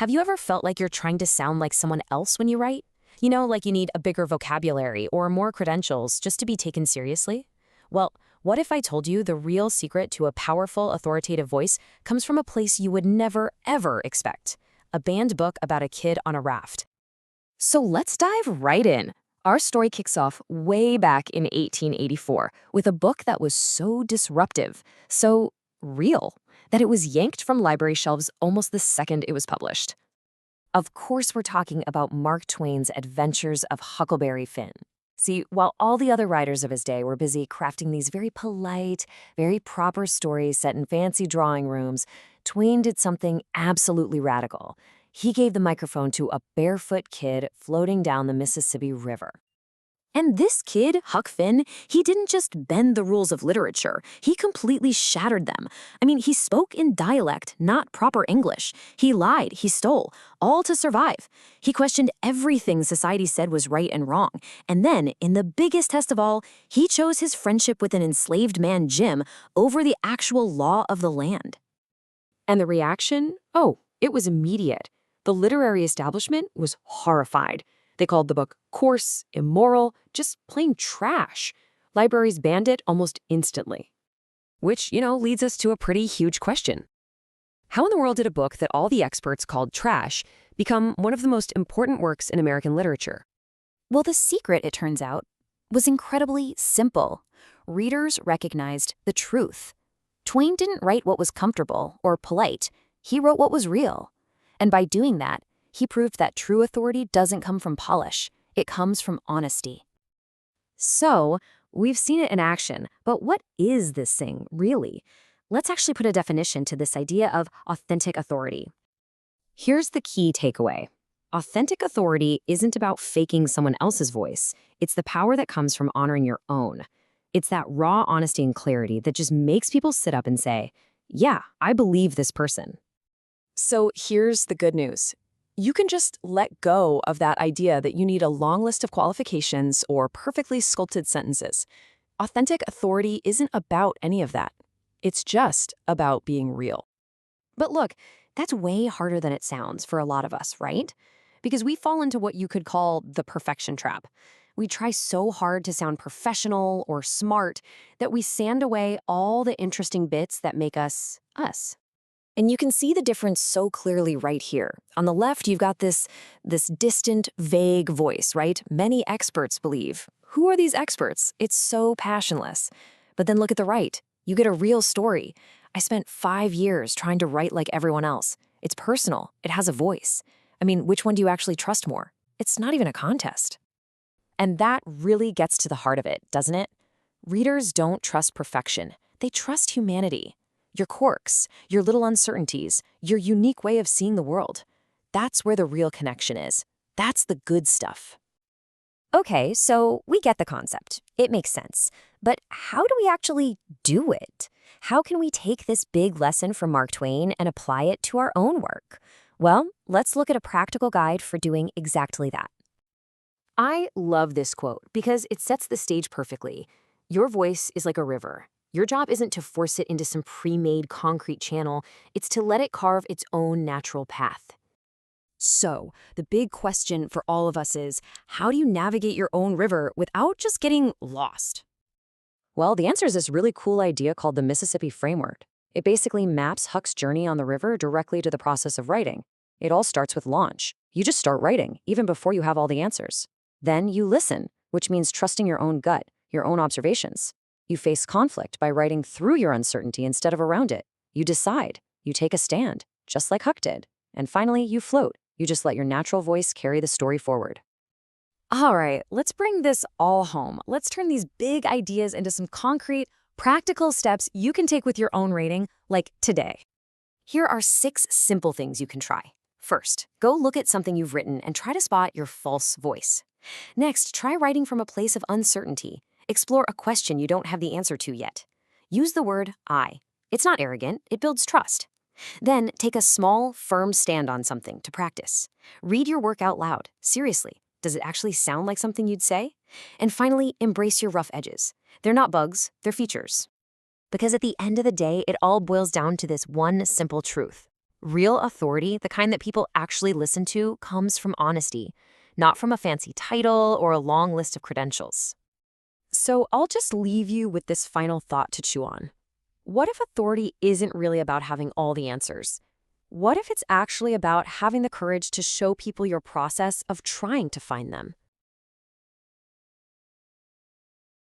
Have you ever felt like you're trying to sound like someone else when you write? You know, like you need a bigger vocabulary or more credentials just to be taken seriously? Well, what if I told you the real secret to a powerful, authoritative voice comes from a place you would never, ever expect? A banned book about a kid on a raft. So let's dive right in. Our story kicks off way back in 1884 with a book that was so disruptive, so real, that it was yanked from library shelves almost the second it was published. Of course, we're talking about Mark Twain's Adventures of Huckleberry Finn. See, while all the other writers of his day were busy crafting these very polite, very proper stories set in fancy drawing rooms, Twain did something absolutely radical. He gave the microphone to a barefoot kid floating down the Mississippi River. And this kid, Huck Finn, he didn't just bend the rules of literature. He completely shattered them. I mean, he spoke in dialect, not proper English. He lied, he stole, all to survive. He questioned everything society said was right and wrong. And then, in the biggest test of all, he chose his friendship with an enslaved man, Jim, over the actual law of the land. And the reaction? Oh, it was immediate. The literary establishment was horrified. They called the book coarse, immoral, just plain trash. Libraries banned it almost instantly. Which, leads us to a pretty huge question. How in the world did a book that all the experts called trash become one of the most important works in American literature? Well, the secret, it turns out, was incredibly simple. Readers recognized the truth. Twain didn't write what was comfortable or polite. He wrote what was real. And by doing that, he proved that true authority doesn't come from polish. It comes from honesty. So, we've seen it in action, but what is this thing, really? Let's actually put a definition to this idea of authentic authority. Here's the key takeaway. Authentic authority isn't about faking someone else's voice. It's the power that comes from honoring your own. It's that raw honesty and clarity that just makes people sit up and say, yeah, I believe this person. So here's the good news. You can just let go of that idea that you need a long list of qualifications or perfectly sculpted sentences. Authentic authority isn't about any of that. It's just about being real. But look, that's way harder than it sounds for a lot of us, right? Because we fall into what you could call the perfection trap. We try so hard to sound professional or smart that we sand away all the interesting bits that make us us. And you can see the difference so clearly right here. On the left, you've got this distant, vague voice, right? Many experts believe. Who are these experts? It's so passionless. But then look at the right. You get a real story. I spent 5 years trying to write like everyone else. It's personal. It has a voice. I mean, which one do you actually trust more? It's not even a contest. And that really gets to the heart of it, doesn't it? Readers don't trust perfection. They trust humanity. Your quirks, your little uncertainties, your unique way of seeing the world. That's where the real connection is. That's the good stuff. Okay, so we get the concept. It makes sense. But how do we actually do it? How can we take this big lesson from Mark Twain and apply it to our own work? Well, let's look at a practical guide for doing exactly that. I love this quote because it sets the stage perfectly. Your voice is like a river. Your job isn't to force it into some pre-made concrete channel. It's to let it carve its own natural path. So, the big question for all of us is, how do you navigate your own river without just getting lost? Well, the answer is this really cool idea called the Mississippi Framework. It basically maps Huck's journey on the river directly to the process of writing. It all starts with launch. You just start writing, even before you have all the answers. Then you listen, which means trusting your own gut, your own observations. You face conflict by writing through your uncertainty instead of around it. You decide. You take a stand, just like Huck did. And finally, you float. You just let your natural voice carry the story forward. All right, let's bring this all home. Let's turn these big ideas into some concrete, practical steps you can take with your own writing, like today. Here are 6 simple things you can try. First, go look at something you've written and try to spot your false voice. Next, try writing from a place of uncertainty. Explore a question you don't have the answer to yet. Use the word I. It's not arrogant, it builds trust. Then take a small, firm stand on something to practice. Read your work out loud. Seriously, does it actually sound like something you'd say? And finally, embrace your rough edges. They're not bugs, they're features. Because at the end of the day, it all boils down to this one simple truth. Real authority, the kind that people actually listen to, comes from honesty, not from a fancy title or a long list of credentials. So I'll just leave you with this final thought to chew on. What if authority isn't really about having all the answers? What if it's actually about having the courage to show people your process of trying to find them?